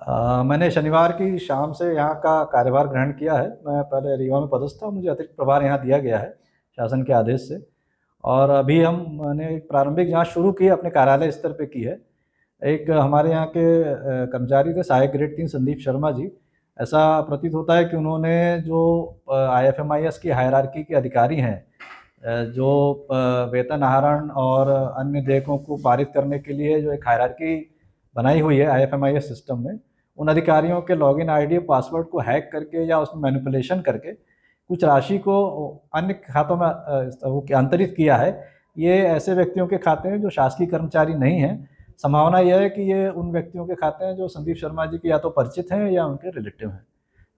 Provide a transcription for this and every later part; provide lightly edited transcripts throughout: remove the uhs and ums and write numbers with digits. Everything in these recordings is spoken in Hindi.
मैंने शनिवार की शाम से यहाँ का कार्यभार ग्रहण किया है। मैं पहले रीवा में पदस्थ था, मुझे अतिरिक्त प्रभार यहाँ दिया गया है शासन के आदेश से। और अभी मैंने एक प्रारंभिक जाँच शुरू की है, अपने कार्यालय स्तर पे की है। एक हमारे यहाँ के कर्मचारी थे, सहायक ग्रेड 3 संदीप शर्मा जी। ऐसा प्रतीत होता है कि उन्होंने जो IFMIS की हायरार्की के अधिकारी हैं, जो वेतन आहरण और अन्य देयकों को पारित करने के लिए जो एक हायरार्की बनाई हुई है IFMIS सिस्टम में, उन अधिकारियों के लॉगिन आईडी पासवर्ड को हैक करके या उसमें मैनिपुलेशन करके कुछ राशि को अन्य खातों में वो अंतरित किया है। ये ऐसे व्यक्तियों के खाते हैं जो शासकीय कर्मचारी नहीं हैं। संभावना यह है कि ये उन व्यक्तियों के खाते हैं जो संदीप शर्मा जी के या तो परिचित हैं या उनके रिलेटिव हैं।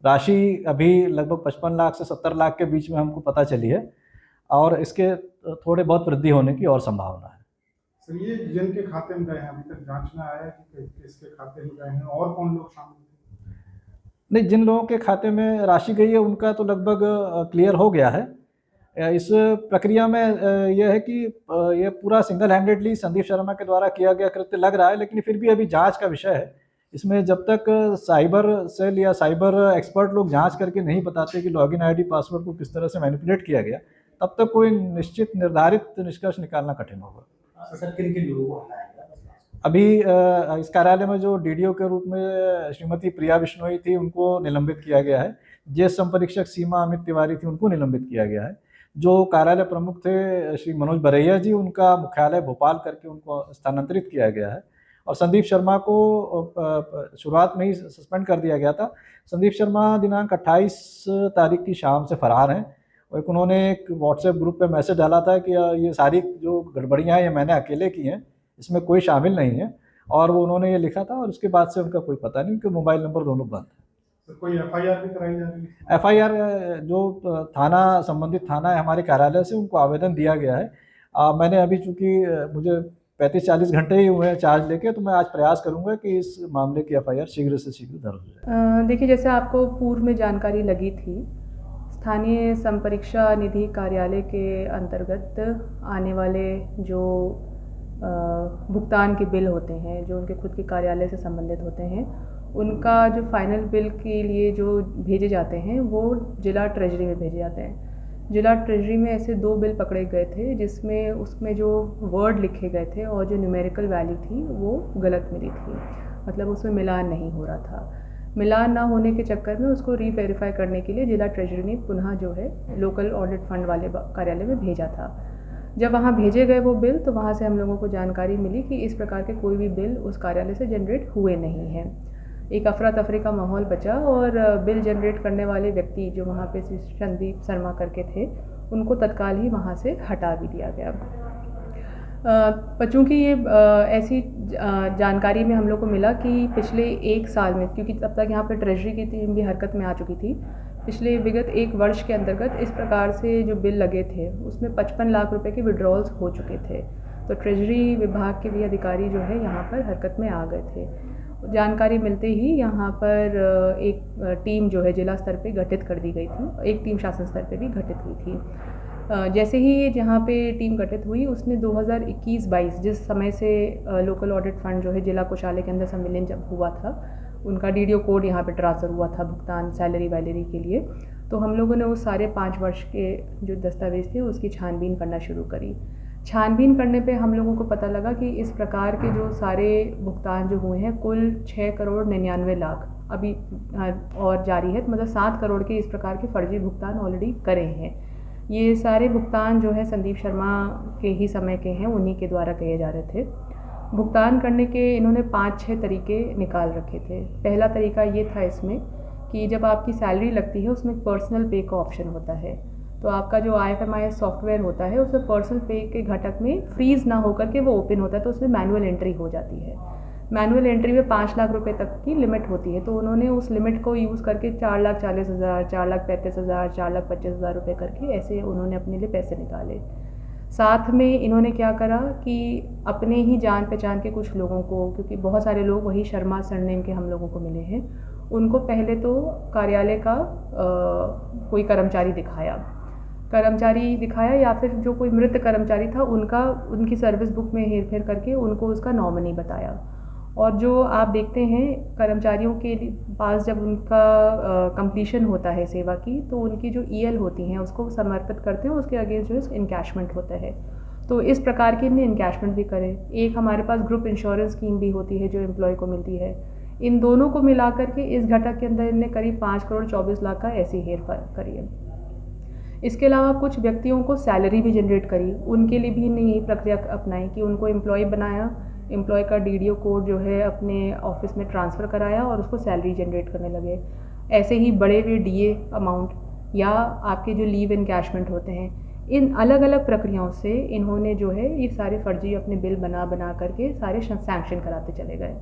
राशि अभी लगभग 55 लाख से 70 लाख के बीच में हमको पता चली है और इसके थोड़े बहुत वृद्धि होने की और संभावना है। सर, ये जिनके खाते में गए हैं अभी तक जांच में आया है कि किसके खाते में गए हैं और कौन लोग शामिल हैं? नहीं, जिन लोगों के खाते में राशि गई है उनका तो लगभग क्लियर हो गया है। इस प्रक्रिया में यह है कि ये पूरा सिंगल हैंडेडली संदीप शर्मा के द्वारा किया गया कृत्य लग रहा है, लेकिन फिर भी अभी जांच का विषय है। इसमें जब तक साइबर सेल या साइबर एक्सपर्ट लोग जांच करके नहीं बताते कि लॉगिन आईडी पासवर्ड को किस तरह से मैनिपुलेट किया गया, तब तक कोई निश्चित निर्धारित निष्कर्ष निकालना कठिन होगा। सर किन किन लोगों को हटाया गया? अभी इस कार्यालय में जो डीडीओ के रूप में श्रीमती प्रिया बिश्नोई थी, उनको निलंबित किया गया है। ज्येष्ठ संपरीक्षक सीमा अमित तिवारी थी, उनको निलंबित किया गया है। जो कार्यालय प्रमुख थे श्री मनोज बरैया जी, उनका मुख्यालय भोपाल करके उनको स्थानांतरित किया गया है। और संदीप शर्मा को शुरुआत में ही सस्पेंड कर दिया गया था। संदीप शर्मा दिनांक 28 तारीख की शाम से फरार हैं। और उन्होंने एक व्हाट्सएप ग्रुप पे मैसेज डाला था कि ये सारी जो गड़बड़ियाँ हैं ये मैंने अकेले की हैं, इसमें कोई शामिल नहीं है। और वो उन्होंने ये लिखा था और उसके बाद से उनका कोई पता नहीं, उनके मोबाइल नंबर दोनों बंद है। सर, कोई एफआईआर भी कराई जा रही है? एफआईआर जो थाना संबंधित थाना है हमारे कार्यालय से, उनको आवेदन दिया गया है। मैंने अभी चूँकि मुझे 35-40 घंटे ही हुए हैं चार्ज लेके, तो मैं आज प्रयास करूँगा कि इस मामले की एफआईआर शीघ्र से शीघ्र दर्ज हो जाए। देखिए, जैसे आपको पूर्व में जानकारी लगी थी, स्थानीय संपरीक्षा निधि कार्यालय के अंतर्गत आने वाले जो भुगतान के बिल होते हैं, जो उनके खुद के कार्यालय से संबंधित होते हैं, उनका जो फाइनल बिल के लिए जो भेजे जाते हैं वो जिला ट्रेजरी में भेजे जाते हैं। जिला ट्रेजरी में ऐसे 2 बिल पकड़े गए थे जिसमें उसमें जो वर्ड लिखे गए थे और जो न्यूमेरिकल वैल्यू थी वो गलत मिली थी, मतलब उसमें मिलान नहीं हो रहा था। मिलान ना होने के चक्कर में उसको रीवेरीफाई करने के लिए जिला ट्रेजरी ने पुनः जो है लोकल ऑडिट फंड वाले कार्यालय में भेजा था। जब वहाँ भेजे गए वो बिल, तो वहाँ से हम लोगों को जानकारी मिली कि इस प्रकार के कोई भी बिल उस कार्यालय से जनरेट हुए नहीं हैं। एक अफरा तफरी का माहौल बचा और बिल जनरेट करने वाले व्यक्ति जो वहाँ पे संदीप शर्मा करके थे, उनको तत्काल ही वहाँ से हटा भी दिया गया। चूँकि ये ऐसी जानकारी में हम लोग को मिला कि पिछले 1 साल में, क्योंकि तब तक यहाँ पर ट्रेजरी की टीम भी हरकत में आ चुकी थी, पिछले विगत 1 वर्ष के अंतर्गत इस प्रकार से जो बिल लगे थे उसमें 55 लाख रुपए के विड्रॉल्स हो चुके थे। तो ट्रेजरी विभाग के भी अधिकारी जो है यहाँ पर हरकत में आ गए थे। जानकारी मिलते ही यहाँ पर एक टीम जो है जिला स्तर पे गठित कर दी गई थी, एक टीम शासन स्तर पे भी गठित हुई थी। जैसे ही जहाँ पे टीम गठित हुई, उसने 2021-22 जिस समय से लोकल ऑडिट फंड जो है जिला कोषालय के अंदर संविलियन जब हुआ था, उनका डीडीओ कोड यहाँ पे ट्रांसफ़र हुआ था भुगतान सैलरी वैलरी के लिए, तो हम लोगों ने उस सारे 5 वर्ष के जो दस्तावेज़ थे उसकी छानबीन करना शुरू करी। छानबीन करने पे हम लोगों को पता लगा कि इस प्रकार के जो सारे भुगतान जो हुए हैं, कुल 6 करोड़ 99 लाख अभी और जारी है, मतलब 7 करोड़ के इस प्रकार के फर्जी भुगतान ऑलरेडी करे हैं। ये सारे भुगतान जो है संदीप शर्मा के ही समय के हैं, उन्हीं के द्वारा किए जा रहे थे। भुगतान करने के इन्होंने 5-6 तरीके निकाल रखे थे। पहला तरीका ये था इसमें कि जब आपकी सैलरी लगती है उसमें पर्सनल पे का ऑप्शन होता है, तो आपका जो IFMIS सॉफ्टवेयर होता है उसमें पर्सनल पे के घटक में फ्रीज़ ना होकर के वो ओपन होता है, तो उसमें मैनुअल एंट्री हो जाती है। मैनुअल एंट्री में 5 लाख रुपए तक की लिमिट होती है, तो उन्होंने उस लिमिट को यूज़ करके 4,40,000, 4,35,000, 4,25,000 रुपये करके ऐसे उन्होंने अपने लिए पैसे निकाले। साथ में इन्होंने क्या करा कि अपने ही जान पहचान के कुछ लोगों को, क्योंकि बहुत सारे लोग वही शर्मा सरनेम के हम लोगों को मिले हैं, उनको पहले तो कार्यालय का कोई कर्मचारी दिखाया या फिर जो कोई मृत कर्मचारी था उनकी सर्विस बुक में हेर फेर करके उनको उसका नॉमिनी बताया और जो आप देखते हैं कर्मचारियों के पास जब उनका कंप्लीशन होता है सेवा की, तो उनकी जो ईएल होती हैं उसको समर्पित करते हैं, उसके अगेंस्ट जो है इनकैशमेंट होता है। तो इस प्रकार के इनने इनकैशमेंट भी करें। एक हमारे पास ग्रुप इंश्योरेंस स्कीम भी होती है जो एम्प्लॉय को मिलती है। इन दोनों को मिला करके इस घटक के अंदर इनने करीब 5 करोड़ 24 लाख का ऐसी हेर फेर करी है। इसके अलावा कुछ व्यक्तियों को सैलरी भी जनरेट करी, उनके लिए भी इन्हें यही प्रक्रिया अपनाई कि उनको एम्प्लॉय बनाया, एम्प्लॉय का डीडीओ कोड जो है अपने ऑफिस में ट्रांसफ़र कराया और उसको सैलरी जनरेट करने लगे। ऐसे ही बड़े हुए डीए अमाउंट या आपके जो लीव एनकैशमेंट होते हैं, इन अलग अलग प्रक्रियाओं से इन्होंने जो है ये सारे फर्जी अपने बिल बना करके सारे सैंक्शन कराते चले गए।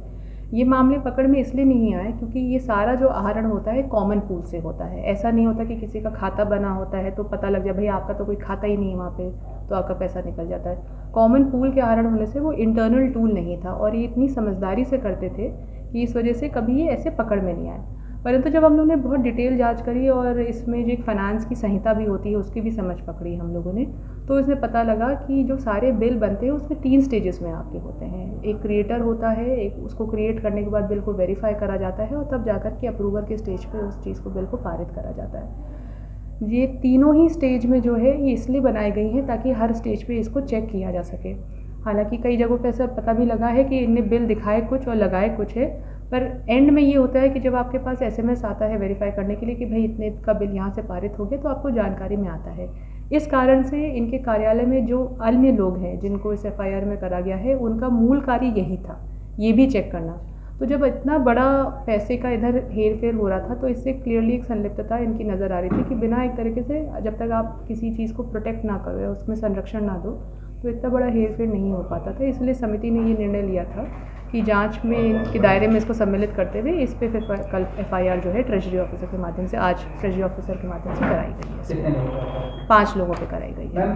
ये मामले पकड़ में इसलिए नहीं आए क्योंकि ये सारा जो आहरण होता है कॉमन पूल से होता है। ऐसा नहीं होता कि किसी का खाता बना होता है तो पता लग जाए भाई आपका तो कोई खाता ही नहीं है वहाँ पे, तो आपका पैसा निकल जाता है। कॉमन पूल के आहरण होने से वो इंटरनल टूल नहीं था और ये इतनी समझदारी से करते थे कि इस वजह से कभी ये ऐसे पकड़ में नहीं आए। परंतु जब हम लोगों ने बहुत डिटेल जांच करी और इसमें जो एक फ़ाइनेंस की संहिता भी होती है उसकी भी समझ पकड़ी हम लोगों ने, तो इसमें पता लगा कि जो सारे बिल बनते हैं उसमें 3 स्टेजेस में आपके होते हैं। एक क्रिएटर होता है, एक उसको क्रिएट करने के बाद बिल को वेरीफाई करा जाता है और तब जाकर के अप्रूवर के स्टेज पे उस चीज़ को बिल को पारित करा जाता है। ये तीनों ही स्टेज में जो है ये इसलिए बनाई गई हैं ताकि हर स्टेज पे इसको चेक किया जा सके। हालांकि कई जगहों पे ऐसा पता भी लगा है कि इनने बिल दिखाए कुछ और लगाए कुछ है, पर एंड में ये होता है कि जब आपके पास एसएमएस आता है वेरीफाई करने के लिए कि भाई इतने का बिल यहाँ से पारित हो गया, तो आपको जानकारी में आता है। इस कारण से इनके कार्यालय में जो अन्य लोग हैं जिनको इस एफआईआर में करा गया है, उनका मूल कार्य यही था, ये भी चेक करना। तो जब इतना बड़ा पैसे का इधर हेर फेर हो रहा था तो इससे क्लियरली एक संलिप्तता इनकी नज़र आ रही थी कि बिना एक तरीके से जब तक आप किसी चीज़ को प्रोटेक्ट ना करो या उसमें संरक्षण ना दो तो इतना बड़ा हेर फेर नहीं हो पाता था। इसलिए समिति ने ये निर्णय लिया था कि जांच में इनके दायरे में इसको सम्मिलित करते हुए इस पे फिर कल एफआईआर जो है ट्रेजरी ऑफिसर के माध्यम से, आज ट्रेजरी ऑफिसर के माध्यम से कराई गई है। 5 लोगों पे कराई गई है।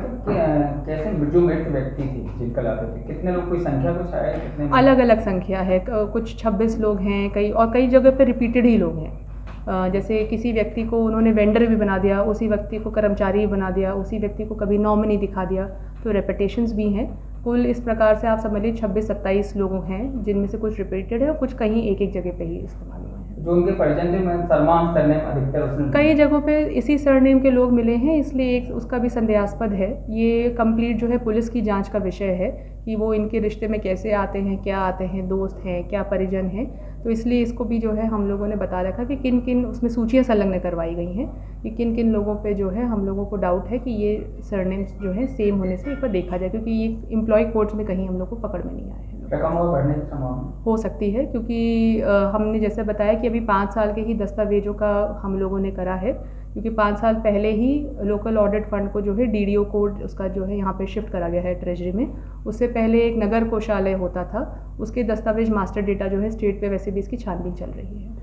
कैसे जो मृत व्यक्ति थी जिनका लाते थे, कितने लोग, कोई संख्या कुछ है? कितने अलग अलग संख्या है, कुछ 26 लोग हैं, कई जगह पे रिपीटेड ही लोग हैं। जैसे किसी व्यक्ति को उन्होंने वेंडर भी बना दिया, उसी व्यक्ति को कर्मचारी भी बना दिया, उसी व्यक्ति को कभी नॉमिनी दिखा दिया, तो रेपिटेशंस भी हैं। कुल इस प्रकार से आप समझ लीजिए 26-27 लोग हैं जिनमें से कुछ रिपीटेड है और कुछ कहीं एक जगह पे ही इस्तेमाल हुए हैं। जो उनके परिजन थे, मैं सलमान सरनेम अधिकतर कई जगहों पे इसी सरनेम के लोग मिले हैं, इसलिए एक उसका भी संदेहास्पद है। ये कंप्लीट जो है पुलिस की जांच का विषय है कि वो इनके रिश्ते में कैसे आते हैं, क्या आते हैं, दोस्त हैं, क्या परिजन हैं। तो इसलिए इसको भी जो है हम लोगों ने बता रखा कि किन किन उसमें सूचियाँ संलग्न करवाई गई हैं कि किन किन लोगों पे जो है हम लोगों को डाउट है कि ये सरनेम्स जो है सेम होने से एक बार देखा जाए, क्योंकि ये एम्प्लॉय कोड्स में कहीं हम लोग को पकड़ में नहीं आए हैं। रकम और बढ़ने की संभावना हो सकती है क्योंकि हमने जैसे बताया कि अभी 5 साल के ही दस्तावेजों का हम लोगों ने करा है, क्योंकि 5 साल पहले ही लोकल ऑडिट फंड को जो है डीडीओ कोड उसका जो है यहाँ पे शिफ्ट करा गया है ट्रेजरी में। उससे पहले एक नगर कोषालय होता था, उसके दस्तावेज मास्टर डेटा जो है स्टेट पे वैसे भी इसकी छानबीन चल रही है।